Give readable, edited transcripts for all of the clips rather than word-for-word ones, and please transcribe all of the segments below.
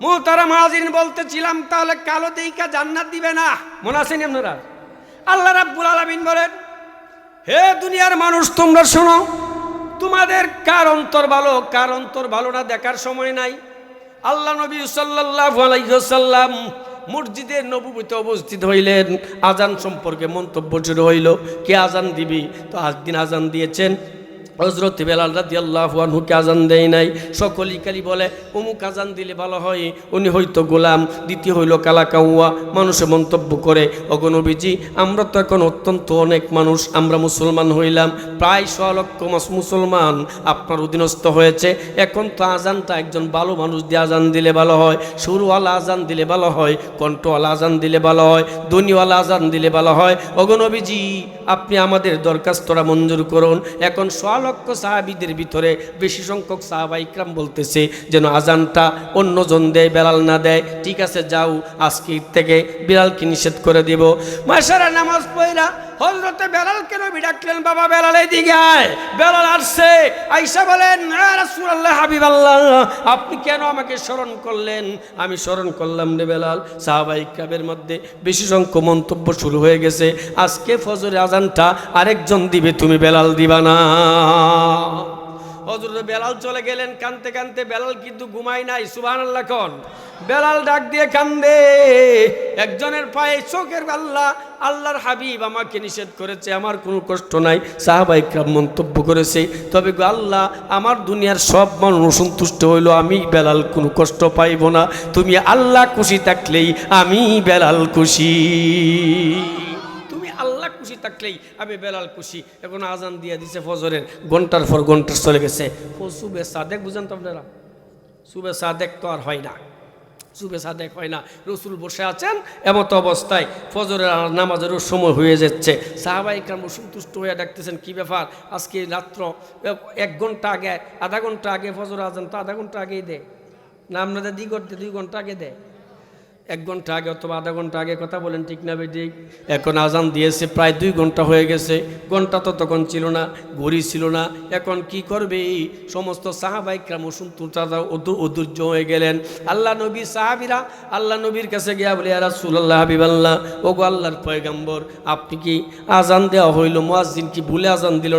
মুহতারাম হাজিরিন, বলতেছিলাম তাহলে কালো দেইকা জান্নাত দিবে না? মনে আছেন আপনারা? আল্লাহ রাব্বুল আলামিন বলেন, হে দুনিয়ার মানুষ তোমরা শোনো, তোমাদের কার অন্তর ভালো কার অন্তর ভালো না দেখার সময় নাই। আল্লাহ নবী সাল্লাল্লাহু আলাইহি ওয়াসাল্লাম মসজিদে নববীতে উপস্থিত হইলেন। আজান সম্পর্কে মন্তব্য শুরু হইল, কে আজান দিবি? তো একদিন আজান দিয়েছেন হযরত বেলাল রাদিয়াল্লাহু আনহুকে আজান দেয় নাই। সকলেই খালি বলে অমুক আজান দিলে ভালো হয়, উনি হয়তো গোলাম। দ্বিতীয় হইল কালাকাউয়া, মানুষে মন্তব্য করে, ওগো নবীজি আমরা তো এখন অত্যন্ত অনেক মানুষ, আমরা মুসলমান হইলাম, প্রায় 100 লক্ষ মুসলমান আপনার অধীনস্থ হয়েছে, এখন তো আজানটা একজন ভালো মানুষ দিয়ে আজান দিলে ভালো হয়, সুরওয়ালা আজান দিলে ভালো হয়, কণ্ঠওয়ালা আজান দিলে ভালো হয়, ধ্বনিওয়ালা আজান দিলে ভালো হয়। ওগো নবীজি আপনি আমাদের দরখাস্তটা মঞ্জুর করুন। এখন 100 লক্ষ সাহাবীদের ভিতরে বেশি সংখ্যক সাহাবা ইকরাম বলতেছে যেন আজানটা অন্যজন দেয়, বেলাল না দেয়। ঠিক আছে যাও, আজকে থেকে বেলালকে নিষেধ করে দিব। মাশাআল্লাহ, নামাজ পড়া হযরতে বেলালকে নবী ডাকলেন, বাবা বেলাল এদিকে আয়। বেলাল আসছে, আয়েশা বলেন ইয়া রাসূলুল্লাহ হাবিবাল্লাহ আপনি কেন আমাকে স্মরণ করলেন? আমি স্মরণ করলাম রে বেলাল। সাহাবা ইকরামের মধ্যে বেশি সংখ্যক মন্তব্য শুরু হয়ে গেছে, আজকে ফজরের আজানটা আরেকজন দিবে, তুমি বেলাল দিবা না। হযরত বেলাল চলে গেলেন কানতে কানতে। বেলাল কিন্তু ঘুমায় নাই, সুবহানাল্লাহ কোন। বেলাল ডাক দিয়ে কান্দে, একজনের পায়ে চোখের আল্লাহ, আল্লাহর হাবিব আমাকে নিষেধ করেছে, আমার কোনো কষ্ট নাই। সাহাবা ইকরাম মন্তব্য করেছে, তবে গো আল্লাহ আমার দুনিয়ার সব মানুষ অসন্তুষ্ট হইল, আমি বেলাল কোনো কষ্ট পাইব না, তুমি আল্লাহ খুশি থাকলেই আমি বেলাল খুশি, আল্লাহ খুশি থাকলেই আমি বেলাল খুশি। এখন আজান দিয়ে দিছে ফজরের, ঘন্টার পর ঘন্টা চলে গেছে। সুবে সাদেক বুঝেন তো আপনারা? সুবে সাদেক তো আর হয় না, সুবে সাদেক হয় না। রসুল বসে আছেন, এমত অবস্থায় ফজরের নামাজেরও সময় হয়ে যাচ্ছে। সাহাবায়ে কেরাম সন্তুষ্ট হয়ে ডাকতেছেন, কি ব্যাপার আজকে রাত্র 1 ঘন্টা আগে, আধা ঘন্টা আগে ফজর আজান তো আধা ঘন্টা আগেই দেয় না? আপনাদের 2 ঘন্টা আগে দেয়, 1 ঘন্টা আগে অথবা আধা ঘন্টা আগে, কথা বলেন ঠিক না বেঠিক? এখন আজান দিয়েছে প্রায় 2 ঘন্টা হয়ে গেছে। ঘন্টা তো তখন ছিল না, ঘড়ি ছিল না, এখন কি করবে? সমস্ত সাহাবায়ে কেরাম অধৈর্য হয়ে গেলেন। আল্লাহ নবী সাহাবীরা আল্লাহ নবীর কাছে গিয়া বলে, ইয়া রাসূলুল্লাহ হাবিবাল্লাহ, ওগো আল্লাহর পয়গম্বর আপনি কি আজান দেওয়া হইল, মুয়াজ্জিন কি ভুলে আজান দিল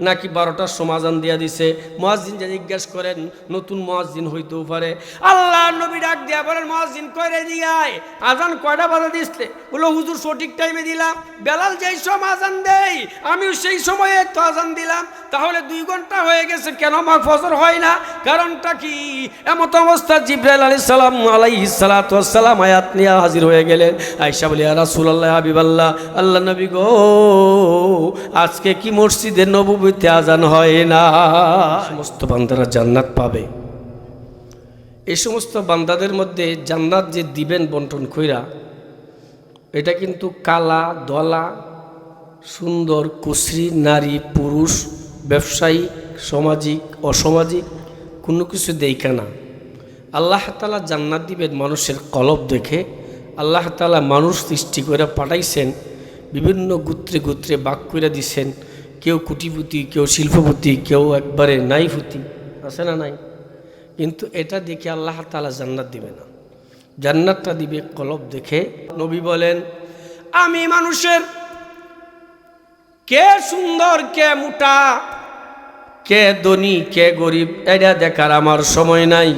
নাকি 12টার সময় আজান দিয়া দিছে? মুয়াজ্জিন যে জিজ্ঞেস করেন, নতুন মুয়াজ্জিন হইতেও পারে। আল্লাহ নবী ডাক দিয়া বলেন, মুয়াজ্জিন কইরে দিয়ায় আজান কয়টা বাজে দিছিলে? বলো হুজুর সঠিক টাইমে দিলাম, বেলাল যেই সময় আজান দেই আমিও সেই সময়ে তো আজান দিলাম, তাহলে 2 ঘন্টা হয়ে গেছে, কেন আমার ফজর হয় না? কারণটা কি? এমত অবস্থা জিবরাইল আলাইহিস সালাম আয়াত নিয়ে হাজির হয়ে গেলেন। আয়েশা বলে, ইয়া রাসূলুল্লাহ হাবিবাল্লাহ, আল্লাহ নবী গো আজকে কি মসজিদে নববীতে আজান হয় না? সমস্ত বান্দারা জান্নাত পাবে। এই সমস্ত বান্দাদের মধ্যে জান্নাত যে দিবেন বন্টন কইরা, এটা কিন্তু কালা দলা সুন্দর কুশ্রী নারী পুরুষ ব্যবসায়ী সামাজিক অসামাজিক কোনো কিছু দেখা না। আল্লাহ তাআলা জান্নাত দিবেন মানুষের কলব দেখে। আল্লাহ তাআলা মানুষ সৃষ্টি করে পাঠাইছেন, বিভিন্ন গোত্রে গোত্রে ভাগ করে দিছেন, কেউ কোটিপতি, কেউ শিল্পপতি, কেউ একবারে নাইপতি, আছে না নাই? কিন্তু এটা দেখে আল্লাহ তাআলা জান্নাত দিবে না, জান্নাতটা দিবে কলব দেখে। নবী বলেন, আমি মানুষের কে সুন্দর কে মোটা, কে ধনী কে গরিব এটা দেখার আমার সময় নাই।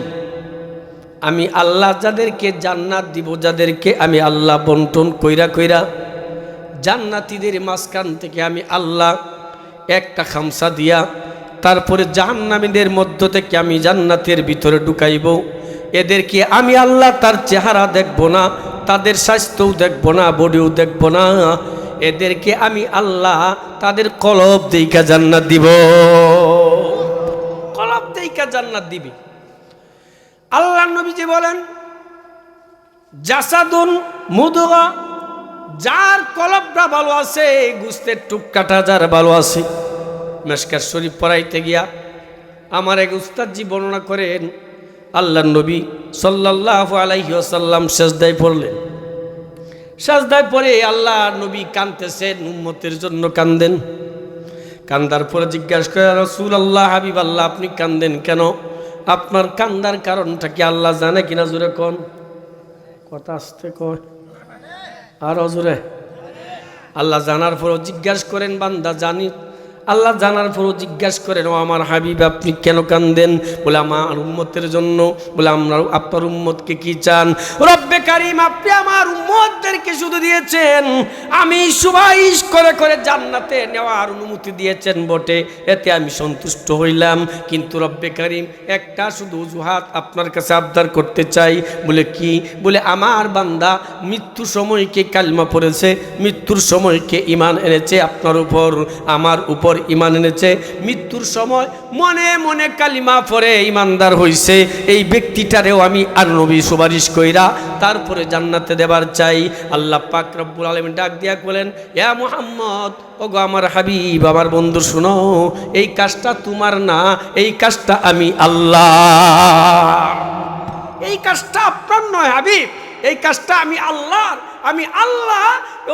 আমি আল্লাহ যাদেরকে জান্নাত দিব, যাদেরকে আমি আল্লাহ বন্টন কইরা কইরা জান্নাতীদের মাঝখান থেকে আমি আল্লাহ একটা খামসা দিয়া তারপরে জাহান্নামীদের মধ্য থেকে আমি জান্নাতের ভিতরে ঢুকাইব। এদেরকে আমি আল্লাহ তার চেহারা দেখব না, তাদের স্বাস্থ্যও দেখব না, বডিও দেখব না, এদেরকে আমি আল্লাহ তাদের কলব দেইকা জান্নাত দিব, কলব দেইকা জান্নাত দিবে। আল্লাহ নবীজি বলেন, জাসাদুন মুদগা, যার কলবটা ভালো আছে, গোশতের টুকটাটা যার ভালো আছে। মিশকাত শরীফ পড়াইতে গিয়া আমার এক উস্তাদজি বর্ণনা করেন, আল্লাহ নবী সাল্লাল্লাহু আলাইহি ওয়াসাল্লাম সিজদায় পড়লেন। সিজদায় পড়ে আল্লাহ নবী কাঁদতেছেন, উম্মতের জন্য কান্দেন। কান্দার পরে জিজ্ঞাসা করে, রাসূলুল্লাহ হাবিবাল্লাহ আপনি কান্দেন কেন? আপনার কান্দার কারণটা কি আল্লাহ জানে কিনা? জোরে কোন, কথা আসতে কয় আর জোরে। আল্লাহ জানার পরও জিজ্ঞাসা করেন, বান্দা জানি? আল্লাহ জানার পরও জিজ্ঞাসা করেন, ও আমার হাবিব আপনি কেন কান্দেন? বলে আমার উম্মতের জন্য। বলে আমরা আপনার উম্মতকে কি চান? রব্বে কারিম আপনি আমার উম্মতদেরকে শুধু দিয়েছেন আমি সুপারিশ করে করে জান্নাতে নেওয়ার অনুমতি দিয়েছেন বটে, এতে আমি সন্তুষ্ট হইলাম। কিন্তু রব্বে কারিম একটা শুধু অজুহাত আপনার কাছে আবদার করতে চাই। বলে কি? বলে আমার বান্দা মৃত্যুর সময়কে কালিমা পড়েছে, মৃত্যুর সময়কে ঈমান এনেছে আপনার উপর, আমার উপর ঈমান এনেছে, মৃত্যুর সময় মনে মনে কালিমা পড়ে ঈমানদার হইছে, এই ব্যক্তিটারেও আমি আর নবী সুপারিশ কইরা তারপরে জান্নাতে দেবার চাই। আল্লাহ পাক রব্বুল আলামিন ডাক দিয়া বলেন, ইয়া মুহাম্মদ, ওগো আমার হাবিব, আমার বন্ধু শুনো, এই কাজটা তোমার না, এই কাজটা আমি আল্লাহ। এই কাজটা আপনার নয় হাবিব, এই কাজটা আমি আল্লাহর। আমি আল্লাহ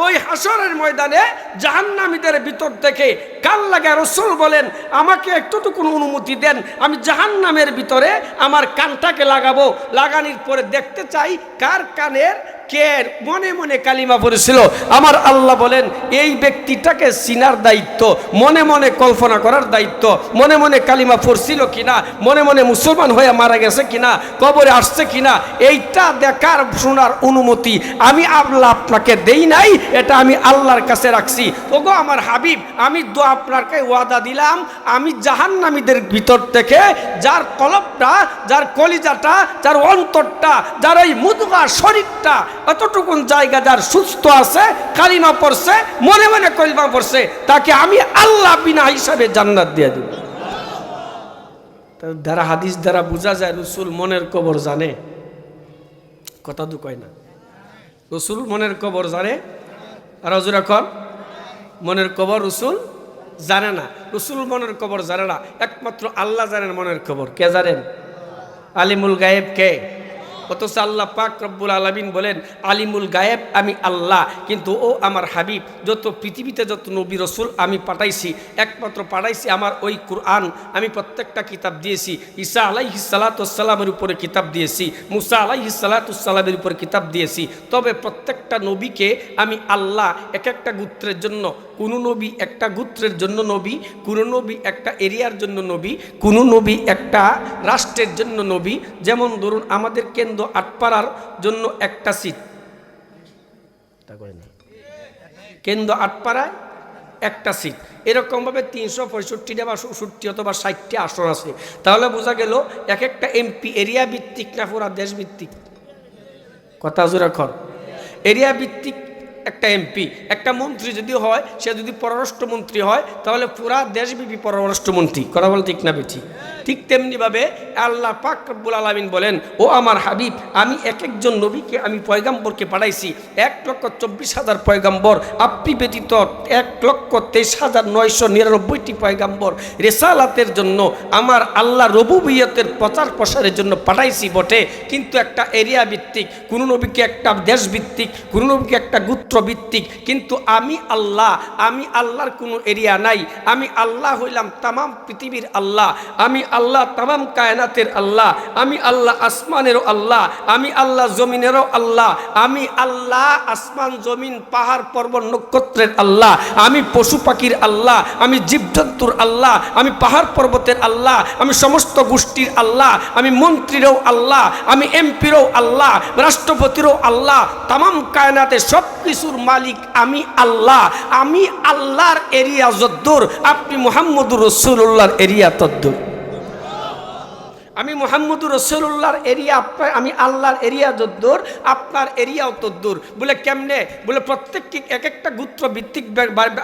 ওই হাসরের ময়দানে জাহান্নামীদের ভিতর থেকে কান লাগা রাসূল বলেন, আমাকে একটুটুকু অনুমতি দেন, আমি জাহান্নামের ভিতরে আমার কানটাকে লাগাবো, লাগানোর পরে দেখতে চাই কার কানের কে মনে মনে কালিমা পড়েছিল। আমার আল্লাহ বলেন, এই ব্যক্তিটাকে চিনার দায়িত্ব, মনে মনে কল্পনা করার দায়িত্ব, মনে মনে কালিমা পড়ছিল কিনা, মনে মনে মুসলমান হয়ে মারা গেছে কিনা, কবরে আসছে কিনা, এইটা দেখার শোনার অনুমতি আমি আল্লাহ আপনাকে দেই নাই, এটা আমি আল্লাহর কাছে রাখছি। ওগো আমার হাবিব, আমি আপনাকে ওয়াদা দিলাম, আমি জাহান্নামীদের ভিতর থেকে যার কলবটা, যার কলিজাটা, যার অন্তরটা, যার এই মুদগা শরীরটা, এতটুকুন জায়গা যার সুস্থ আছে, কালিমা পড়ছে, মনে মনে কালিমা পড়ছে, তাকে আমি আল্লাহ বিনা হিসাবে জান্নাত দিয়ে দেব। দ্বারা হাদিস দ্বারা বোঝা যায় রসুল মনের কবর জানে। কথা তো কয় না, রসুল মনের কবর জানে। আর হুজুর এখন মনের কবর রসুল জানে না, রসুল মনের কবর জানে না, একমাত্র আল্লাহ জানেন মনের খবর। কে জানেন? আলিমুল গায়েব কে? অথচ আল্লাহ পাক রব্বুল আলামিন বলেন, আলিমুল গায়েব আমি আল্লাহ। কিন্তু ও আমার হাবিব, যত পৃথিবীতে যত নবী রসুল আমি পাঠাইছি, একমাত্র পাঠাইছি আমার ওই কুরআন। আমি প্রত্যেকটা কিতাব দিয়েছি, ঈসা আলাইহিস সালাতুস-সালামের উপরে কিতাব দিয়েছি, মুসা আলাইহিস সালাতুস-সালামের উপরে কিতাব দিয়েছি। তবে প্রত্যেকটা নবীকে আমি আল্লাহ এক একটা গোত্রের জন্য, কোনো নবী একটা গোত্রের জন্য নবী, কোনো নবী একটা এরিয়ার জন্য নবী, কোনো নবী একটা রাষ্ট্রের জন্য নবী। যেমন ধরুন আমাদের কেন্দ্র আটপাড়ার জন্য একটা সিট, কেন্দ্র আটপাড়ায় একটা সিট, এরকমভাবে 365টা বা 67 অথবা 60টা আসন আছে। তাহলে বোঝা গেল এক একটা এমপি এরিয়া ভিত্তিক না পুরা দেশ ভিত্তিক? কথা জোরে কর। এরিয়া ভিত্তিক একটা এমপি, একটা মন্ত্রী যদি হয়, সে যদি পররাষ্ট্রমন্ত্রী হয়, তাহলে পুরা দেশব্যাপী পররাষ্ট্রমন্ত্রী। কথা বল ঠিক না বেঠি? ঠিক তেমনিভাবে আল্লাহ পাক রব্বুল আলামিন বলেন, ও আমার হাবিব, আমি এক একজন নবীকে আমি পয়গাম্বরকে পাঠাইছি, 1,24,000 পয়গাম্বর, আপনি ব্যতীত 1,23,999টি পয়গাম্বর রেসালাতের জন্য, আমার আল্লাহ রবুবিয়তের প্রচার প্রসারের জন্য পাঠাইছি বটে। কিন্তু একটা এরিয়া ভিত্তিক, কোন নবীকে একটা দেশ ভিত্তিক, কোন নবীকে একটা গোত্র ভিত্তিক। কিন্তু আমি আল্লাহ, আমি আল্লাহর কোনো এরিয়া নাই। আমি আল্লাহ হইলাম তামাম পৃথিবীর আল্লাহ, আমি আল্লাহ তামাম কায়নাতের আল্লাহ, আমি আল্লাহ আসমানেরও আল্লাহ, আমি আল্লাহ জমিনেরও আল্লাহ, আমি আল্লাহ আসমান জমিন পাহাড় পর্বত নক্ষত্রের আল্লাহ, আমি পশু পাখির আল্লাহ, আমি জীবজন্তুর আল্লাহ, আমি পাহাড় পর্বতের আল্লাহ, আমি সমস্ত গোষ্ঠীর আল্লাহ, আমি মন্ত্রীরও আল্লাহ, আমি এমপিরও আল্লাহ, রাষ্ট্রপতিরও আল্লাহ, তামাম কায়নাতে সব কিছুর মালিক আমি আল্লাহ। আমি আল্লাহর এরিয়া যদ্দূর, আপনি মুহাম্মদুর রাসূলুল্লাহর এরিয়া তদ্দূর। আমি মুহাম্মদুর রাসূলুল্লাহর এরিয়া, আমি আল্লাহর এরিয়া যদ্দূর, আপনার এরিয়াও তদ্দূর। বলে কেমনে? বলে প্রত্যেককে এক একটা গোত্র ভিত্তিক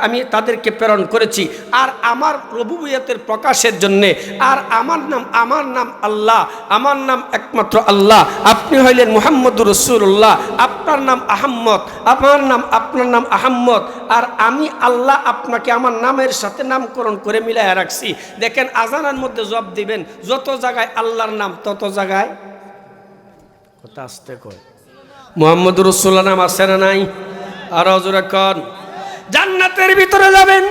আমি তাদেরকে প্রেরণ করেছি, আর আমার রবুবিয়তের প্রকাশের জন্যে। আর আমার নাম আল্লাহ, আমার নাম একমাত্র আল্লাহ। আপনি হইলেন মুহাম্মদুর রাসূলুল্লাহ, আপনার নাম আহম্মদ, আপনার নাম আহম্মদ, আর আমি আল্লাহ আপনাকে আমার নামের সাথে নামকরণ করে মিলাইয়া রাখছি। দেখেন আজানের মধ্যে জবাব দিবেন, যত জায়গায় আল্লাহর নাম তত জায়গায় কথা আসতে কয় মুহাম্মদুর রাসূলুল্লাহ নাম আছে না নাই? আর হুজুর কোন জান্নাতের ভিতরে যাবেন,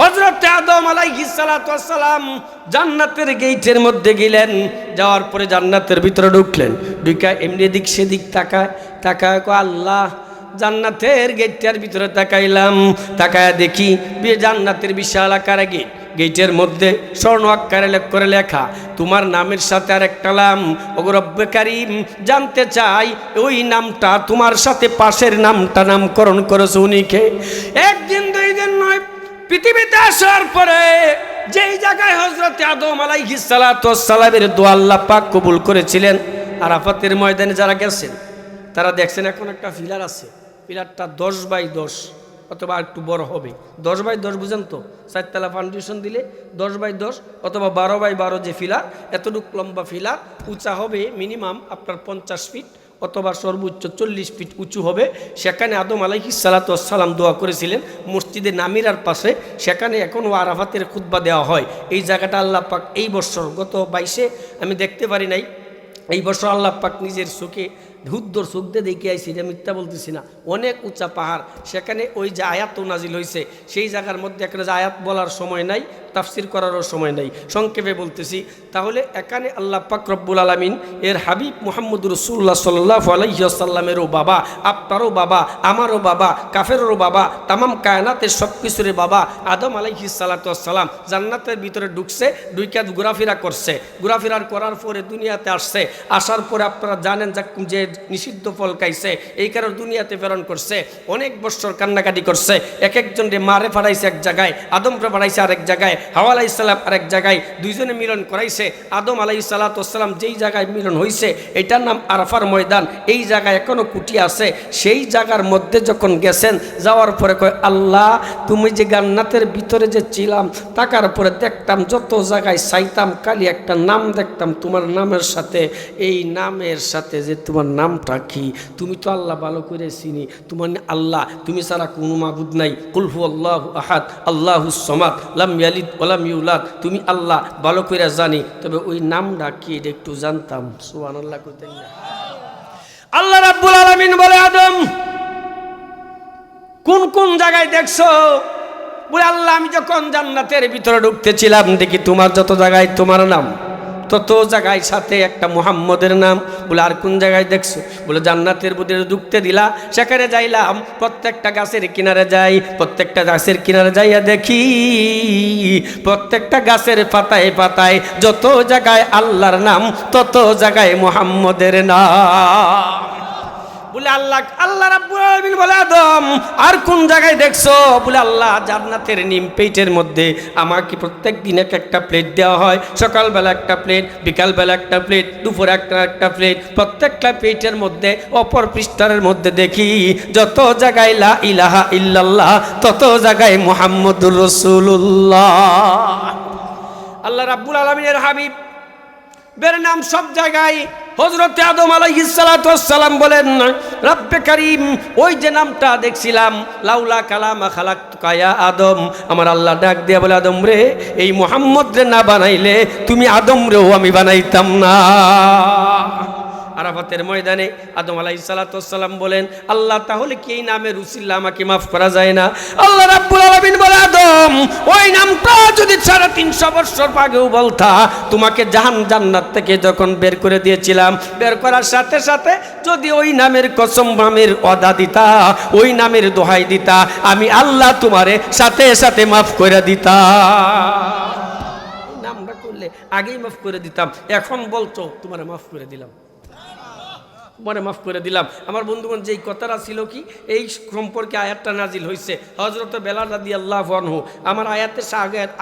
হযরত আদম আলাইহিস সালাতু ওয়াস সালাম জান্নাতের গেটের মধ্যে গেলেন, যাওয়ার পরে জান্নাতের ভিতরে ঢুকলেন। ঢুকা এমনি দিক সেদিক তাকায় কো আল্লাহ, জান্নাতের গেটটার ভিতরে তাকাইলাম, তাকায় দেখি জান্নাতের বিশাল আকার গেট, গেটের মধ্যে স্বর্ণ আকারে করে লেখা তোমার নামের সাথে আর একটা নাম। ওগো রব্বে কারীম, জানতে চাই ওই নামটা তোমার সাথে পাশের নামটা নামকরণ করেছো উনিকে। একদিন দুই দিন নয়, পৃথিবীতে আসার পরে যেই জায়গায় হযরত আদম আলাইহিস সালাতু ওয়াস সালামের দোয়া আল্লাহ পাক কবুল করেছিলেন, আরাফাতের ময়দানে যারা গেছেন তারা দেখছেন এখন একটা পিলার আছে, পিলারটা 10x10 অথবা একটু বড় হবে। 10x10 বুঝেন তো, 4 তলা ফাউন্ডেশন দিলে 10x10 অথবা 12x12 যে ফিলার, এতটুকু লম্বা ফিলার, উঁচা হবে মিনিমাম আপনার 50 ফিট অথবা সর্বোচ্চ 40 ফিট উঁচু হবে। সেখানে আদম আলাইহিস সালাতু ওয়াস সালাম দোয়া করেছিলেন মসজিদে নামিরার পাশে। সেখানে এখনও আরাফাতের খুতবা দেওয়া হয়। এই জায়গাটা আল্লাহ পাক এই বছর গত 22-এ আমি দেখতে পারি নাই, এই বছর আল্লাহ পাক নিজের চোখে ধুদ্ধর চোখ দিয়ে দেখে আইসি, এটা মিথ্যা বলতেছি না। অনেক উঁচা পাহাড়, সেখানে ওই যে আয়াত নাজিল হয়েছে সেই জায়গার মধ্যে এখানে যে আয়াত বলার সময় নাই, তাফসির করারও সময় নাই, সংক্ষেপে বলতেছি। তাহলে এখানে আল্লাহ পাক রব্বুল আলামিন এর হাবিব মুহাম্মদুর রাসূলুল্লাহ সাল্লাল্লাহু আলাইহি ওয়াসাল্লামেরও বাবা, আপনারও বাবা, আমারও বাবা, কাফেরেরও বাবা, তামাম কায়নাতের সব কিছুর বাবা আদম আলাইহিস সালাতু ওয়াস সালাম জান্নাতের ভিতরে ঢুকছে, ঢুকে ঘোরাফেরা করছে, ঘোরাফেরা করার পরে দুনিয়াতে আসছে। আসার পরে আপনারা জানেন যে নিষিদ্ধ ফল খাইছে, এই কারণে দুনিয়াতে প্রেরণ করছে। অনেক বছর কান্নাকাটি করছে, এক একজন রে মারে ফাড়াইছে এক জায়গায়, আদমরে ফাড়াইছে আরেক জায়গায়, হাওয়া আলাইহিস সালাম আরেক জায়গায়, দুইজনে মিলন করাইছে। আদম আলাইহিস সালাতু ওয়াস সালাম যেই জায়গায় মিলন হয়েছে এটার নাম আরাফার ময়দান। এই জায়গায় এখনো কুটি আছে। সেই জায়গার মধ্যে যখন গেছেন, যাওয়ার পরে কয় আল্লাহ, তুমি যে জান্নাতের ভিতরে যে ছিলাম, তাকার পরে দেখতাম যত জায়গায় চাইতাম খালি একটা নাম দেখতাম তোমার নামের সাথে। এই নামের সাথে যে তোমার নামটা কি, তুমি তো আল্লাহ ভালো করে চিনি, তোমার আল্লাহ, তুমি ছাড়া কোনো মাবুদ নাই, কুল হুয়াল্লাহু আহাদ আল্লাহুস সামাদ লাম ইয়ালিদ ওয়া লাম ইউলাদ, তুমি আল্লাহ ভালো করে জানি, তবে ওই নামটা কি এটা একটু জানতাম। সুবহানাল্লাহ কইতেন না। আল্লাহ রাব্বুল আলামিন বলে আদম কোন কোন জায়গায় দেখছো? বলে আল্লাহ আমি যখন জান্নাতের ভিতরে ঢুকতেছিলাম দেখি তোমার যত জায়গায় তোমার নাম, তত জায়গায় সাথে একটা মুহাম্মদের নাম। বলে আর কোন জায়গায় দেখছো? বলে জান্নাতের ভিতরে ঢুকতে দিলা, সেখানে যাইলাম, প্রত্যেকটা গাছের কিনারে যাই, প্রত্যেকটা গাছের কিনারে যাইয়া দেখি প্রত্যেকটা গাছের পাতায় পাতায় যত জায়গায় আল্লাহর নাম, তত জায়গায় মুহাম্মদের নাম। বলে আল্লাহ রাব্বুল আলামিন বলে আদম আর কোন জায়গায় দেখছো? বলে আল্লাহ জান্নাতের নিম পেটের মধ্যে আমাকে প্রত্যেক দিন একটা প্লেট দেওয়া হয়, সকালবেলা একটা প্লেট, বিকালবেলা একটা প্লেট, দুপুরে একটা প্লেট। প্রত্যেকটা প্লেটের মধ্যে অপর পৃষ্ঠার মধ্যে দেখি যত জায়গায় লা ইলাহা ইল্লাল্লাহ, তত জায়গায় মুহাম্মদুর রাসূলুল্লাহ। আল্লাহ রাব্বুল আলামিনের হাবিব বের নাম সব জায়গায়। হযরত আদম আলাইহিস সালাতু ওয়াস সালাম বলেন রব্বে কারীম, ওই যে নামটা দেখছিলাম, লাউলা কালামা খালাকতুকা ইয়া আদম, আমার আল্লাহ ডাক দিয়া বলে আদম রে, এই মুহাম্মদ রে না বানাইলে তুমি আদম রেও আমি বানাইতাম না। আরাফাতের ময়দানে আদম আলাইহিস সালাতু ওয়াস সালাম বলেন আল্লাহ, তাহলে কি এই নামের উসিলা আমাকে মাফ করা যায় না? আল্লাহ রাব্বুল আলামিন বলে আদম, ওই নামটা যদি 350 বছর আগেও বলতা, তোমাকে জান্নাত থেকে যখন বের করে দিয়েছিলাম, বের করার সাথে সাথে যদি ওই নামের কসম, নামের ওয়াদা দিতা, ওই নামের দোহাই দিতা, আমি আল্লাহ তোমারে সাথে সাথে মাফ করে দিতাম। নামটা করলে আগেই মাফ করে দিতাম, এখন বলছো তোমারে মাফ করে দিলাম, মনে মাফ করে দিলাম। আমার বন্ধুগণ, যেই কথাটা ছিল কি, এই সম্পর্কে আয়াতটা নাজিল হয়েছে হযরত বেলাল রাদিয়াল্লাহু আনহু। আমার আয়াতের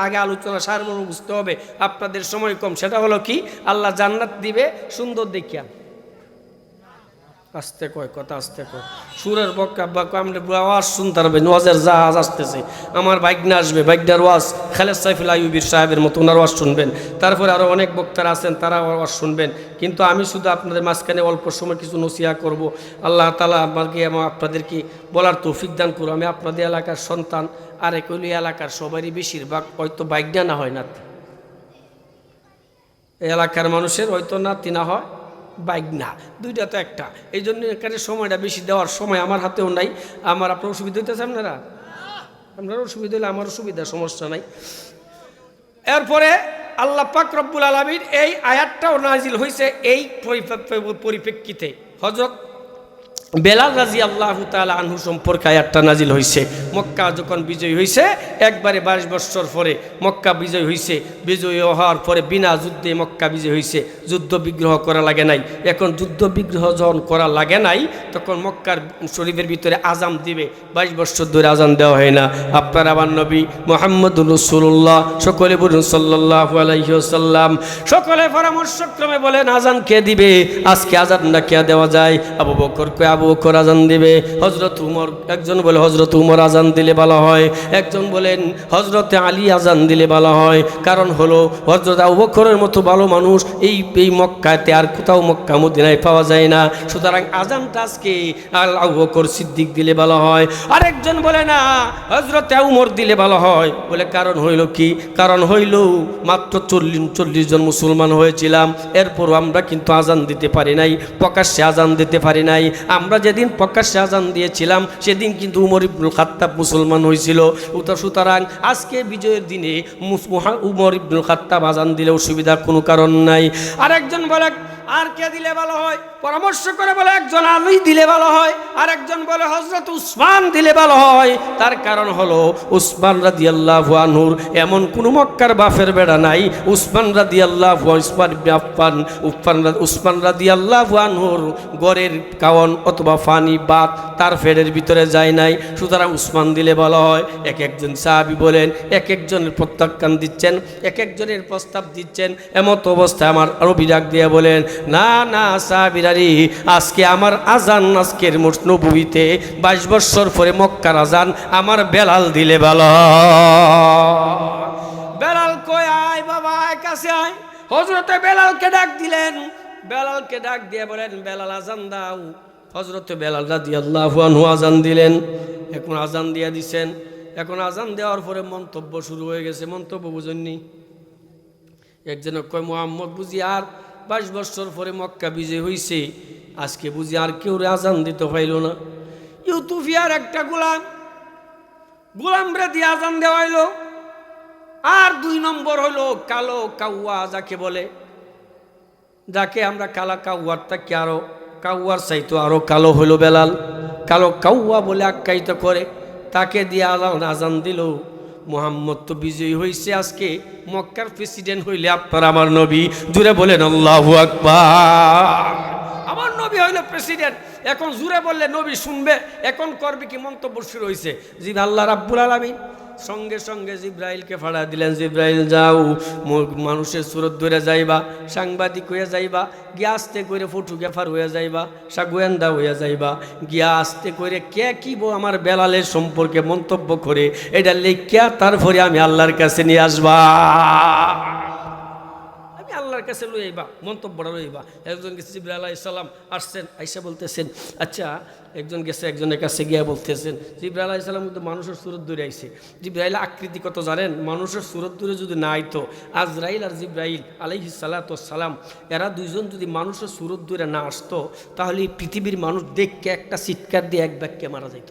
আগে আলোচনা সারমর্ম বুঝতে হবে, আপনাদের সময় কম। সেটা হলো কি, আল্লাহ জান্নাত দিবে সুন্দর দেখিয়া, আস্তে কয় কথা, আস্তে কয়, সুরের বক্কা বা আমরা আওয়াজ শুনতে পারবেন, ওয়াজের জাহাজ আসতেছে। আমার বাইকনা আসবে, বাইকনার ওয়াজ খালেদ সাইফুল আইয়ুবীর সাহেবের মতো ওনার ওয়াজ শুনবেন, তারপরে আরও অনেক বক্তারা আছেন, তারা ওয়াজ শুনবেন। কিন্তু আমি শুধু আপনাদের মাঝখানে অল্প সময় কিছু নসিহা করব। আল্লাহ তাআলা আমাকে আপনাদেরকে বলার তৌফিক দান করুন। আমি আপনাদের এলাকার সন্তান, আর একলি এলাকার সবারই বেশিরভাগ হয়তো বাইকনা না হয়, নাতি এলাকার মানুষের হয়তো নাতি না হয়, বাইক না, দুইটা তো একটা। এই জন্য এখানে সময়টা বেশি দেওয়ার সময় আমার হাতেও নাই। আমার আপনার অসুবিধা হইতেছে আপনারা? আপনারও সুবিধা হলে আমারও সুবিধা, সমস্যা নাই। এরপরে আল্লাহ পাক রব্বুল আলামিন এই আয়াতটাও নাজিল হয়েছে এই পরিপ্রেক্ষিতে। হযরত বেলাল রাদিয়াল্লাহু তাআলা আনহু সম্পর্কে আয়াতটা নাজিল হয়েছে। মক্কা যখন বিজয় হয়েছে, একবারে 22 বছর পরে মক্কা বিজয় হয়েছে। বিজয় হওয়ার পরে বিনা যুদ্ধে মক্কা বিজয় হয়েছে, যুদ্ধ বিগ্রহ করা লাগে নাই। এখন যুদ্ধ বিগ্রহ যখন করা লাগে নাই, তখন মক্কার শরীফের ভিতরে আজান দিবে। 22 বছর ধরে আজান দেওয়া হয় না। আপনার আমার নবী মুহাম্মদুর রাসূলুল্লাহ, সকলে বলুন সাল্লাল্লাহু আলাইহি ওয়াসাল্লাম, সকলে পরামর্শক্রমে বলেন আজান কে দিবে? আজকে আজানটা কে দেওয়া যায়? আবু বকর কয় আবু বকর আজান দিবে। হযরত উমর, একজন বলে হযরত উমর আজান দিলে ভালো হয়, একজন বলেন হযরতে আলী আজান দিলে ভালো হয়। কারণ হলো হযরত আবু বকরের মতো ভালো মানুষ এই মক্কাতে আর কোথাও মক্কা মদিনায় পাওয়া যায় না। সুতরাং আজানটা আজকে আবু বকর সিদ্দিক দিলে ভালো হয়। আরেকজন বলে না, হযরতে উমর দিলে ভালো হয়। বলে কারণ হইল কি? কারণ হইল মাত্র 40 জন মুসলমান হয়েছিলাম, এরপর আমরা কিন্তু আজান দিতে পারি নাই, প্রকাশ্যে আজান দিতে পারি নাই। আমরা যেদিন প্রকাশ্যে আজান দিয়েছিলাম সেদিন কিন্তু উমর ইবনুল খাত্তাব মুসলমান হয়েছিল। সুতরাং আজকে বিজয়ের দিনে উমর ইবনুল খাত্তাব আজান দিলে অসুবিধার কোনো কারণ নাই। আরেকজন বলে আর কে দিলে ভালো হয়? পরামর্শ করে বলে একজন আলী দিলে ভালো হয়, আর একজন বলে হযরত উসমান দিলে ভালো হয়। তার কারণ হলো উসমান রাদিয়াল্লাহু আনহুর এমন কোনো মক্কার বাফের বেড়া নাই। উসমান রাদিয়াল্লাহু উসমান রাদিয়াল্লাহু আনহুর গড়ের কাওন অথবা ফানি বাত তার ফেরের ভিতরে যায় নাই। সুতরাং উসমান দিলে ভালো হয়। এক একজন সাহাবী বলেন, এক একজনের প্রত্যাখ্যান দিচ্ছেন, এক একজনের প্রস্তাব দিচ্ছেন। এমত অবস্থায় আমার আরো বিরাগ দিয়ে বলেন, না না সাহাবীরারি, আজকে আমার আজান আজকের নবুয়িতে 22 বছর পরে মক্কার আজান আমার বেলাল দিলে ভালো। বেলাল কই আয় বাবা, আয় কাছে আয়। হযরতে বেলালকে ডাক দিলেন। বেলালকে ডাক দিয়ে বলেন বেলাল আজান দাও। হযরতে বেলাল রাদিয়াল্লাহু আনহু আজান দিলেন। এখন আজান দিয়ে দিছেন। এখন আজান দেওয়ার পরে মন্তব্য শুরু হয়ে গেছে। মন্তব্য বুঝেননি? একজন কয় মুহাম্মদ বুঝি আর 22 বছর পরে মক্কা বিজয় হয়েছে, আজকে বুঝি আর কেউ আজান দিতে পাইল না। ইউতুফিয়ার একটা গোলাম রে দিয়ে আজান দেওয়াইলো। আর 2 নম্বর হলো কালো কাউয়া যাকে বলে, যাকে আমরা কালা কাউয়ার তাকে আরো কাউয়ার চাইতো আরো কালো হলো বেলাল, কালো কাউয়া বলে আখ্যায়িত করে, তাকে দিয়ে আজান দিল। মুহাম্মদ তো বিজয়ী হয়েছে, আজকে মক্কার প্রেসিডেন্ট হইলে আপনার আমার নবী, জুড়ে বলেন আল্লাহু আকবার। আমার নবী হইল প্রেসিডেন্ট, এখন জুড়ে বললে নবী শুনবে, এখন করবে কি? মন্তব্য শুরু হয়েছে। জি আল্লাহ রাব্বুল আলামিন সঙ্গে সঙ্গে জিব্রাইলকে ফাড়া দিলেন, জিব্রাইল যাও, মানুষের সুরত ধরে যাইবা, সাংবাদিক হয়ে যাইবা, গিয়া আস্তে করে ফটোগ্রাফার হয়ে যাইবা, গোয়েন্দা হয়ে যাইবা, গিয়া আস্তে করে কে কি আমার বেলালের সম্পর্কে মন্তব্য করে এটা লেখিয়া তারপরে আমি আল্লাহর কাছে নিয়ে আসবা, আল্লাহর কাছে লইবা, মন্তব্যটা লইবা। একজন গেছে জিবরাইল আলাইহিস সালাম আসছেন, আইসা বলতেছেন, আচ্ছা একজন গেছে একজনের কাছে গিয়া বলতেছেন জিবরাইল আলাইহিস সালাম কিন্তু মানুষের সুরত ধরে আইছে। জিবরাইল আকৃতি কত জানেন? মানুষের সুরত ধরে যদি না আইতো, আজরাইল আর জিবরাইল আলাইহিস সালাম এরা দুইজন যদি মানুষের সুরত ধরে না আসতো, তাহলে পৃথিবীর মানুষ দেখকে একটা চিৎকার দিয়ে এক ব্যাগকে মারা যাইত।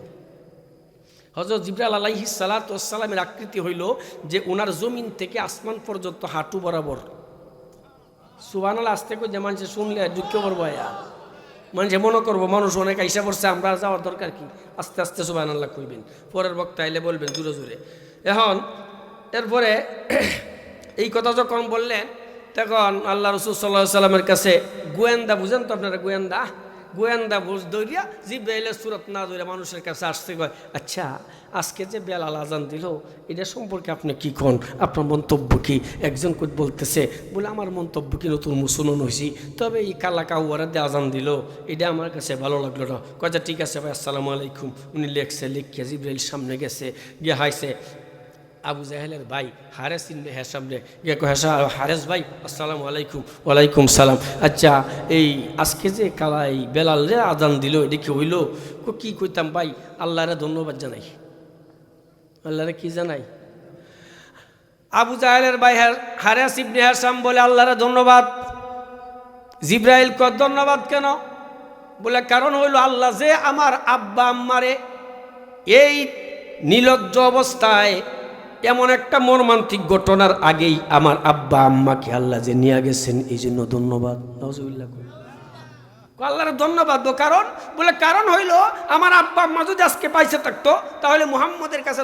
হযরত জিবরাইল আলাইহিস সালামের আকৃতি হইল যে ওনার জমিন থেকে আসমান পর্যন্ত হাঁটু বরাবর। সুবহানাল্লাহ আসতে কই যে মানুষে শুনলে দুঃখ করবো, মানুষে মনে করবো মানুষ অনেক আইসা পড়ছে, আমরা যাওয়ার দরকার কি? আস্তে আস্তে সুবহানাল্লাহ কইবেন, পরের বক্তা আইলে বলবেন জোরে জোরে। এখন এরপরে এই কথা যখন বললেন, তখন আল্লাহ রাসূল সাল্লাল্লাহু আলাইহি সাল্লামের কাছে গোয়েন্দা, বুঝেন তো আপনারা গোয়েন্দা বুঝ দৌড়িয়া জিবরাইলের সুরত না ধরে মানুষের কাছে আসতে কয়, আচ্ছা আজকে যে বেলাল আজান দিল এটা সম্পর্কে আপনি কি কোন, আপনার মন্তব্য কি? একজন বলতেছে বলে আমার মন্তব্য কি, নতুন মুসলমান হয়েছি, তবে এই কালা কাউয়ারা দিয়ে আজান দিল এটা আমার কাছে ভালো লাগলো না। কয়টা ঠিক আছে ভাই, আসসালামু আলাইকুম। উনি লিখিয়া জিবরাইল সামনে গেছে, গিয়ে হাইছে আবু জাহেলের ভাই হারেস হ্যাঁ সামনে গিয়ে হারেস ভাই আসসালামু আলাইকুম। ওয়ালাইকুম সালাম। আচ্ছা এই আজকে যে কালা এই বেলাল রে আজান দিল এটা কি হইল? কি কইতাম ভাই, আল্লাহরে ধন্যবাদ জানাই। আল্লাহরে কি জানাই? আবু জাহেলের ভাই হারেস ইবনে হাসাম বলে আল্লাহরে ধন্যবাদ। জিবরাইল ক ধন্যবাদ কেন? বলে কারণ হইল আল্লাহ যে আমার আব্বা আম্মারে এই নির্লজ্জ অবস্থায় এমন একটা মর্মান্তিক ঘটনার আগেই আমার আব্বা আম্মাকে আল্লাহ যে নিয়ে গেছেন, এই জন্য ধন্যবাদ। নাউজুবিল্লাহ। আল্লাহর ধন্যবাদ। কারণ বলে কারণ হইল আমার আব্বা আম্মা যদি আজকে পাইছে থাকতো তাহলে মুহাম্মদের কাছে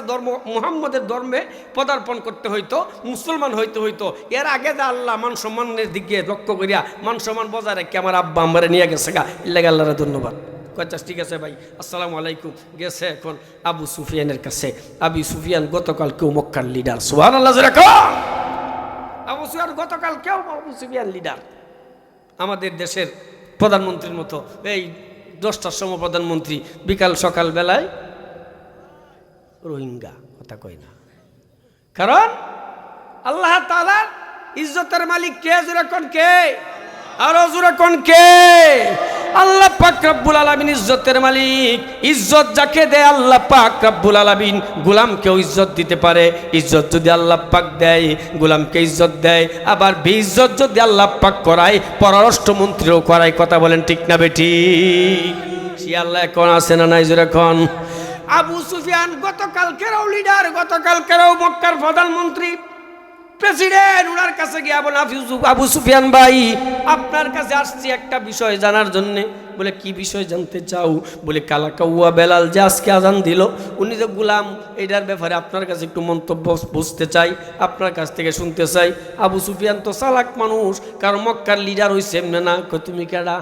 মুহাম্মদের ধর্মে পদার্পণ করতে হইতো, মুসলমান হইতে হইতো। এর আগে যে আল্লাহ মান সম্মানের দিকে লক্ষ্য করিয়া মান সম্মান বজায় রেখে আমার আব্বা আম্মারে নিয়ে গেছে গা, ইল্লাগে আল্লাহর ধন্যবাদ। কয়টাস ঠিক আছে ভাই, আসসালামু আলাইকুম। গেছে এখন আবু সুফিয়ানের কাছে। আবু সুফিয়ান গতকাল কেউ মক্কার লিডার, সুবহানাল্লাহ। আবু সুফিয়ান গতকাল কেউ আবু সুফিয়ান লিডার, আমাদের দেশের প্রধানমন্ত্রীর মতো। এই 10টার সময় প্রধানমন্ত্রী, বিকাল সকাল বেলায় রোহিঙ্গা, কথা কই না। কারণ আল্লাহ তাআলার ইজ্জতের মালিক কে? জোরে কোন কে? আরো জোরে কোন কে? আল্লাহ পাক রব্বুল আলামিন ইজ্জতের মালিক। ইজ্জত যাকে দেয় আল্লাহ পাক রব্বুল আলামিন, গোলামকেও ইজ্জত দিতে পারে। ইজ্জত যদি আল্লাহ পাক দেয়, গোলামকে ইজ্জত দেয়। আবার বেইজ্জত যদি আল্লাহ পাক করায়, পররাষ্ট্রমন্ত্রীও করায়। কথা বলেন ঠিক না বেঠিক? সে আল্লাহ এখন আছে না নাই? জোরে কোন। আবু সুফিয়ান গতকালকেরও লিডার, গতকালকেরও মক্কার প্রধানমন্ত্রী, প্রেসিডেন্ট। ওনার কাছে গিয়ে বলেন, আবু সুফিয়ান ভাই, আপনার কাছে আসছি একটা বিষয় জানার জন্য। বলে কি বিষয় জানতে চাও? বলে কালাকাউয়া বেলাল যে আজকে আজান দিল, উনি যে গোলাম, এটার ব্যাপারে আপনার কাছে একটু মন্তব্য বুঝতে চাই, আপনার কাছ থেকে শুনতে চাই। আবু সুফিয়ান তো চালাক মানুষ, কারণ মক্কার লিডার হইছে এমনি না। তুমি কেডা?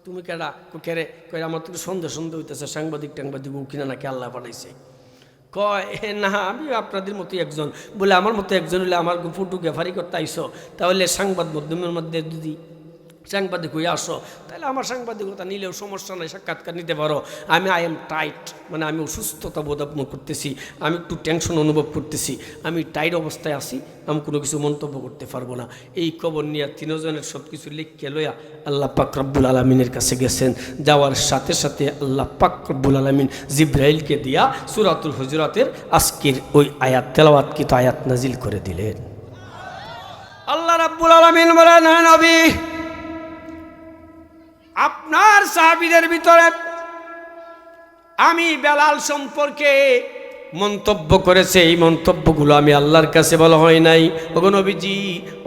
তুমি কেডা? কেরে কয় আমার তো সন্দেহ হইতেছে, সাংবাদিক টাংবাদিক কিনা নাকি আল্লাহ পাঠাইছে। কয় না, আমি আপনাদের মতো একজন। বলে আমার মতো একজন হলে আমার ফটোগ্রাফারি করতে আইসো, তাহলে সংবাদ মাধ্যমের মধ্যে যদি সাংবাদিক হয়ে আসো, তাহলে আমার সাংবাদিকতা নিলেও সমস্যা নাই, সাক্ষাৎকার নিতে পারো। আমি আই এম টাইট, মানে আমি অসুস্থতা বোধ করতেছি, আমি একটু টেনশন অনুভব করতেছি, আমি টাইট অবস্থায় আছি, আমি কোনো কিছু মন্তব্য করতে পারবো না। এই খবর নিয়ে তিনজনের সব কিছু লিখকে লইয়া আল্লাহ পাক রব্বুল আলমিনের কাছে গেছেন। যাওয়ার সাথে সাথে আল্লাহ পাক রব্বুল আলমিন জিব্রাইলকে দিয়া সূরাতুল হুজুরাতের আজকের ওই আয়াত তেলাওয়াতকৃত আয়াত নাজিল করে দিলেন। আল্লাহ রাব্বুল আলামিন বলেন, হে নবী, আপনার সাহাবীদের ভিতরে আমি বেলাল সম্পর্কে মন্তব্য করেছে, এই মন্তব্যগুলো আমি আল্লাহর কাছে বলা হয় নাই। ওগো নবীজি,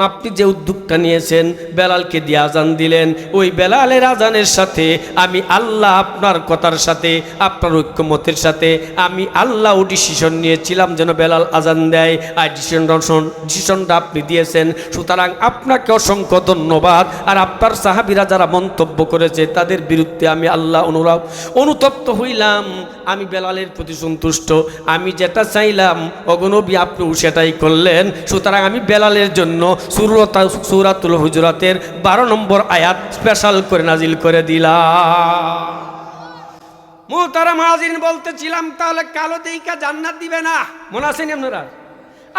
আপনি যে উদ্যোগটা নিয়েছেন, বেলালকে দিয়ে আজান দিলেন, ওই বেলালের আজানের সাথে আমি আল্লাহ, আপনার কথার সাথে, আপনার ঐক্যমতের সাথে আমি আল্লাহ ডিসিশন নিয়েছিলাম যেন বেলাল আজান দেয়। আর ডিসিশনটা আপনি দিয়েছেন, সুতরাং আপনাকে অসংখ্য ধন্যবাদ। আর আপনার সাহাবীরা যারা মন্তব্য করেছে তাদের বিরুদ্ধে আমি আল্লাহ অনুতপ্ত হইলাম। আমি বেলালের প্রতি সন্তুষ্ট, আমি যেটা চাইলাম ওগো নবী আপনিও সেটাই করলেন। সুতরাং আমি বেলালের জন্য সূরাতুল হুজুরাতের 12 নম্বর আয়াত স্পেশাল করে নাজিল করে দিলাম। মুহতারাম হাজিরিন, বলতেছিলাম তাহলে কালো দেইকা জান্নাত দিবে না, মনে আছেন আপনারা?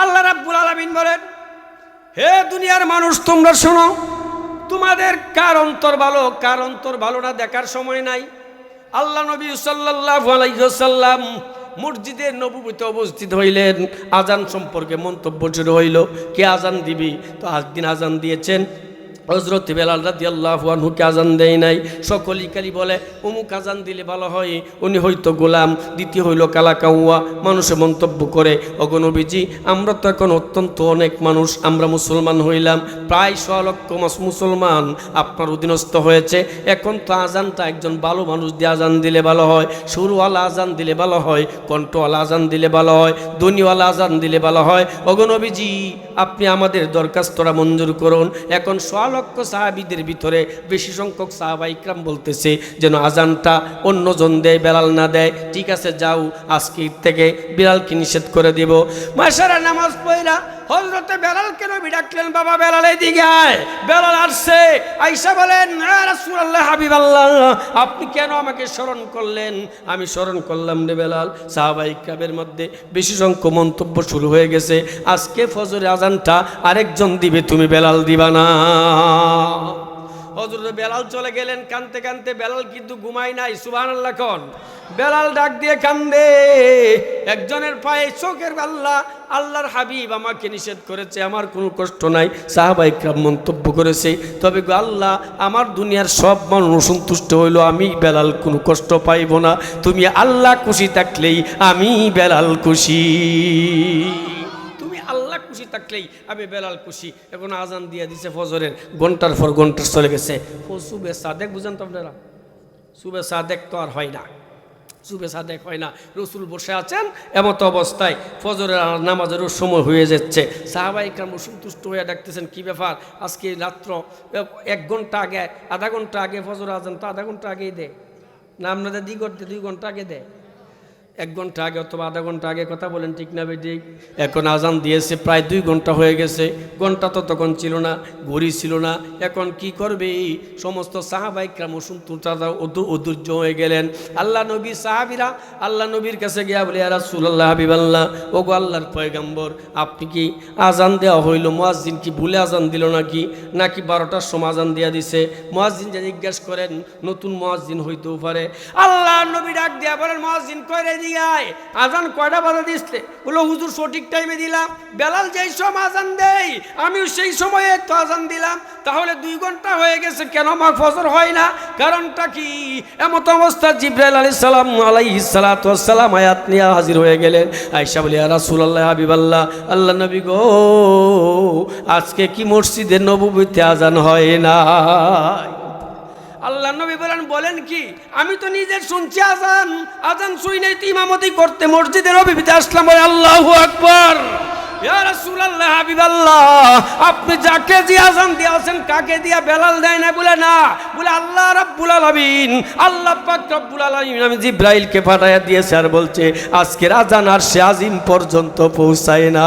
আল্লাহ রাব্বুল আলামিন বলেন, হে দুনিয়ার মানুষ তোমরা শোনো, তোমাদের কার অন্তর ভালো কার অন্তর ভালো না দেখার সময় নাই। আল্লাহ নবী সাল্লাল্লাহু আলাইহি ওয়াসাল্লাম মসজিদে নববীতে উপস্থিত হইলেন। আজান সম্পর্কে মন্তব্য শুরু হইল, কে আজান দিবি? তো একদিন আজান দিয়েছেন হযরত বেলাল রাদিয়াল্লাহু আনহুকে আজান দেয় নাই। সকলেই খালি বলে অমুক আজান দিলে ভালো হয়, উনি হয়তো গোলাম। দ্বিতীয় হইল কালাকাউয়া, মানুষে মন্তব্য করে, ওগো নবীজি আমরা তো এখন অত্যন্ত অনেক মানুষ, আমরা মুসলমান হইলাম, প্রায় 100 লক্ষ মুসলমান আপনার অধীনস্থ হয়েছে। এখন তো আজানটা একজন ভালো মানুষ দিয়ে আজান দিলে ভালো হয়, সুরওয়ালা আজান দিলে ভালো হয়, কণ্ঠওয়ালা আজান দিলে ভালো হয়, ধ্বনিওয়ালা আজান দিলে ভালো হয়। ওগো নবীজি আপনি আমাদের দরখাস্তটা মঞ্জুর করুন। এখন 100 লক্ষ সাহাবীদের ভিতরে বেশি সংখ্যক সাহাবা ইকরাম বলতেছে যেন আজানটা অন্যজন দেয়, বেলাল না দেয়। ঠিক আছে যাও, আজকে থেকে বেলালকে নিষেধ করে দিব। মাশাআল্লাহ, নামাজ পড়া হযরতে বেলালকে নবী ডাকলেন, বাবা বেলাল এদিকে আয়। বেলাল আসছে, আয়েশা বলেন, ইয়া রাসূলুল্লাহ, হাবিবাল্লাহ, আপনি কেন আমাকে স্মরণ করলেন? আমি স্মরণ করলাম রে বেলাল। সাহাবা ইকরামের মধ্যে বেশি সংখ্যক মন্তব্য শুরু হয়ে গেছে, আজকে ফজরের আজানটা আরেকজন দিবে, তুমি বেলাল দিবা না। হযরত বেলাল চলে গেলেন কানতে কানতে। বেলাল কিন্তু ঘুমায় নাই, সুবহানাল্লাহ কোন। বেলাল ডাক দিয়ে কান্দে, একজনের পায়ে চোখের আল্লাহ, আল্লাহর হাবিব আমাকে নিষেধ করেছে, আমার কোনো কষ্ট নাই। সাহাবা ইকরাম মন্তব্য করেছে, তবে গো আল্লাহ, আমার দুনিয়ার সব মানুষ অসন্তুষ্ট হইল, আমি বেলাল কোনো কষ্ট পাইব না। তুমি আল্লাহ খুশি থাকলেই আমি বেলাল খুশি, তুমি আল্লাহ খুশি থাকলেই আমি বেলাল খুশি। এখন আজান দিয়ে দিছে ফজরের, ঘন্টার পর ঘন্টা চলে গেছে। সুবে সাদেক বুঝেন তো আপনারা, সুবে সাদেক তো আর হয় না, সুবে সাদেক হয় না। রসুল বসে আছেন, এমত অবস্থায় ফজরের নামাজেরও সময় হয়ে যাচ্ছে। সাহাবা ইকরাম অসন্তুষ্ট হয়ে ডাকতেছেন, কি ব্যাপার আজকে রাত্র 1 ঘন্টা আগে, আধা ঘন্টা আগে ফজর আজান তো আধা ঘন্টা আগেই দেয় না, আপনাদের 2 ঘন্টা আগে দেয়, 1 ঘন্টা আগে অথবা আধা ঘন্টা আগে, কথা বলেন ঠিক না বেঠিক? এখন আজান দিয়েছে প্রায় 2 ঘন্টা হয়ে গেছে। ঘন্টা তো তখন ছিল না, ঘড়ি ছিল না, এখন কি করবে? সমস্ত সাহাবা ইকরাম অধৈর্য হয়ে গেলেন। আল্লাহ নবী সাহাবীরা আল্লাহ নবীর কাছে গিয়া বলে, ইয়া রাসূলুল্লাহ, হাবিবাল্লাহ, ওগো আল্লাহর পয়গম্বর, আপনি কি আজান দেওয়া হইল, মুয়াজ্জিন কি ভুলে আজান দিল নাকি 12টার সময় আজান দিয়া দিছে? মুয়াজ্জিন যে জিজ্ঞেস করেন, নতুন মুয়াজ্জিন হইতেও পারে। আল্লাহ নবী ডাক দিয়া বলেন, মুয়াজ্জিন কইরে দিয়ায় আজান কয়টা বাজে দিচ্ছে? বলো হুজুর সঠিক টাইমে দিলাম, বেলাল যেই সময় আজান দেই আমিও সেই সময়ে তো আজান দিলাম, তাহলে 2 ঘন্টা হয়ে গেছে, কেন আমার ফজর হয় না? কারণটা কি? এমত অবস্থা জিবরাইল আলাইহিস সালাম আয়াত নিয়ে হাজির হয়ে গেলেন। আয়েশা বলে, ইয়া রাসূলুল্লাহ, হাবিবাল্লাহ, আল্লাহ নবী গো, আজকে কি মসজিদে নববীতে আজান হয় না? আল্লাহ নবী বলেন কি? আমি তো নিজে শুনছি আজান, আজান শুই নাই তো ইমামতি করতে মসজিদে নববীতে আসলাম। বলে আল্লাহু আকবার, ইয়া রাসূলুল্লাহ, হাবিবাল্লাহ, আপনি যাকে দিয়ে আজান দিয়েছেন কাকে দিয়া? বেলাল দেয় না। বলে না, বলে আল্লাহ রাব্বুল আলামিন, আল্লাহ পাক রব্বুল আলামিন আমি জিবরাইলকে পাঠাইয়া দিয়েছে, আর বলছে আজকের আজান আরশে আজিম পর্যন্ত পৌঁছায় না।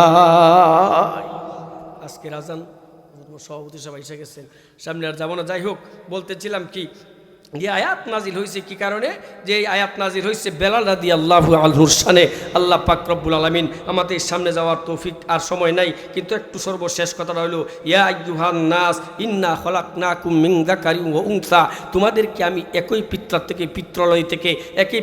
আজকের আজান, সভাপতি সবাই এসে গেছেন, সামনে আর যাবো না। যাই হোক, বলতেছিলাম কি, যে আয়াত নাজিল হয়েছে কি কারণে? যে এই আয়াত নাজিল হয়েছে বেলাল রাদিয়াল্লাহু আনহুর শানে। আল্লাহ পাক রব্বুল আলামিন আমাদের সামনে যাওয়ার তৌফিক আর সময় নাই, কিন্তু একটু সর্বশেষ কথাটা হলো, ইয়া আইয়ুহান নাস ইন্না খলাকনাকুম মিন যাকারিন ওয়া উনসা, তোমাদেরকে আমি একই পিত্রার থেকে, পিত্রালয় থেকে, একই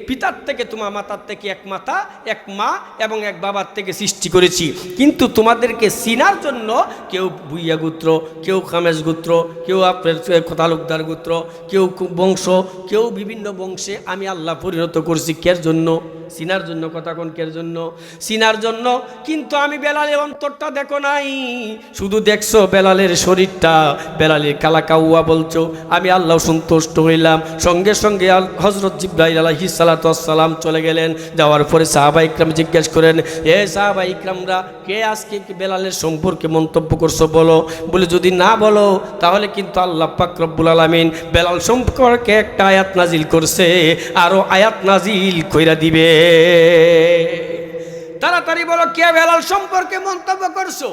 পিতার থেকে, তোমার মাতার থেকে এক মাতা, এক মা এবং এক বাবার থেকে সৃষ্টি করেছি, কিন্তু তোমাদেরকে চিনার জন্য কেউ ভুইয়া গোত্র, কেউ খামেজ গোত্র, কেউ আপনার তালুকদার গোত্র, কেউ বংশ, কেউ বিভিন্ন বংশে আমি আল্লাহ পরিণত করছি। কের জন্য? চিনার জন্য। কথা কোন কের জন্য? চিনার জন্য। কিন্তু আমি বেলালের অন্তরটা দেখো নাই, শুধু দেখছো বেলালের শরীরটা, বেলালের কালাকাউয়া বলছো। আমি আল্লাহ সন্তুষ্ট হইলাম। সঙ্গে সঙ্গে হযরত জিবরাইল আলাইহিস সালাতু ওয়াস সালাম চলে গেলেন। যাওয়ার পরে সাহাবা ইকরাম জিজ্ঞেস করেন, এ সাহাবা ইকরামরা, কে আজকে বেলালের সম্পর্কে মন্তব্য করছো বলো? বলে যদি না বলো তাহলে কিন্তু আল্লাহ পাক রব্বুল আলামিন বেলাল সম্পর্কে একটা আয়াত নাজিল করছে, আরো আয়াত নাজিল কইরা দিবে। তাড়াতাড়ি বলো, কে বেলাল সম্পর্কে মন্তব্য করছো?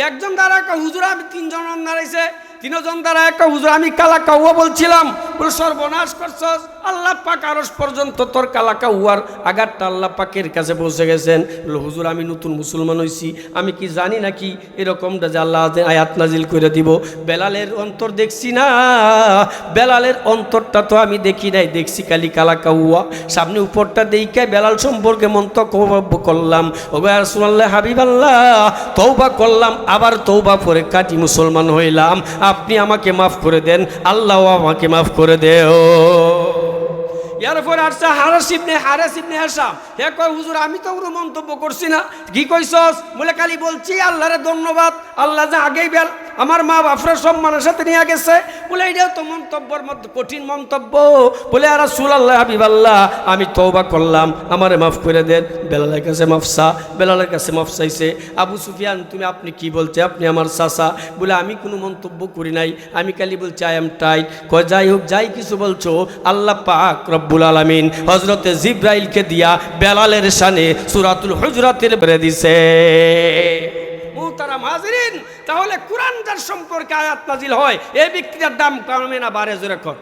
একজন দ্বারা হুজুর, আমি 3 জন দাঁড়াইছে, 3 জন দ্বারা একটা হুজুর, আমি কালা কাউয়া বলছিলাম। বলে সর্বনাশ করছস, আল্লাহ পাক আরশ পর্যন্ত তোর কালা কাউয়ার আঘাতটা আল্লাহ পাকের কাছে পৌঁছে গেছেন। বলে হুজুর, আমি নতুন মুসলমান হইছি, আমি কি জানি নাকি এরকমটা যে আল্লাহ আয়াত নাজিল করে দিব? বেলালের অন্তর দেখছি না, বেলালের অন্তরটা তো আমি দেখি নাই, দেখছি খালি কালা কাউয়া। সামনে উপরটা দেইকে বেলাল সম্পর্কে মন্তব্য করলাম। ও রাসূলুল্লাহ, হাবিবাল্লাহ, তওবা করলাম, আবার তওবা করে কাটি মুসলমান হইলাম। আপনি আমাকে মাফ করে দেন, আল্লাহ আমাকে মাফ করে দেও। এরপর আসছে হারেস ইবনে হিশাম। হে কয় হুজুর, আমি তো কোনো মন্তব্য করছি না। কি কইছস? বলে খালি বলছি আল্লাহরে ধন্যবাদ, আল্লাহ যে আগেই আমার মা বাপরা সম্মানের সাথে নিয়ে গেছে। বলে এটাও তো মন্তব্যের মধ্যে কঠিন মন্তব্য। বলে আর রাসূলুল্লাহ, হাবিবাল্লাহ, আমি তওবা করলাম, আমারে মাফ করে দেন। বেলালের কাছে মাফসা, বেলালের কাছে মাফ চাইছে। আবু সুফিয়ান, আপনি কি বলছে? আপনি আমার চাচা। বলে আমি কোনো মন্তব্য করি নাই, আমি খালি বলছি আই এম টাইট। কয় যাই হোক, যাই কিছু বলছো, আল্লাহ পাক রব্বুল আলামিন হযরতে জিবরাইলকে দিয়া বেলালের শানে সূরাতুল হুজরাতের পড়ে দিছে। মুহতারাম হাজিরিন, তাহলে কুরআন যার সম্পর্কে আয়াত নাজিল হয়, এই ব্যক্তির দাম কমে না বাড়ে? জোরে কর।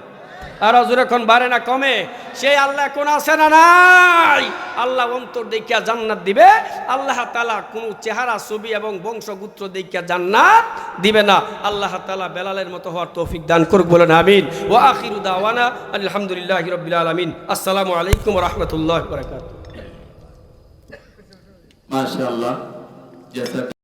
আর জোরে এখন বাড়ে না কমে? সেই আল্লাহ কোন আছে না নাই? আল্লাহ অন্তর দেখিয়া জান্নাত দিবে। আল্লাহ তাআলা কোন চেহারা ছবি এবং বংশগুত্র দেখিয়া জান্নাত দিবে না। আল্লাহ তাআলা বেলালের মতো হওয়ার তৌফিক দান করুক, বলেন আমিন। ওয়া আখিরু দাওয়ানা আলহামদুলিল্লাহি রাব্বিল আলামিন। আসসালামু আলাইকুম ওয়া রাহমাতুল্লাহি ওয়া বারাকাতুহু। মাশাআল্লাহ।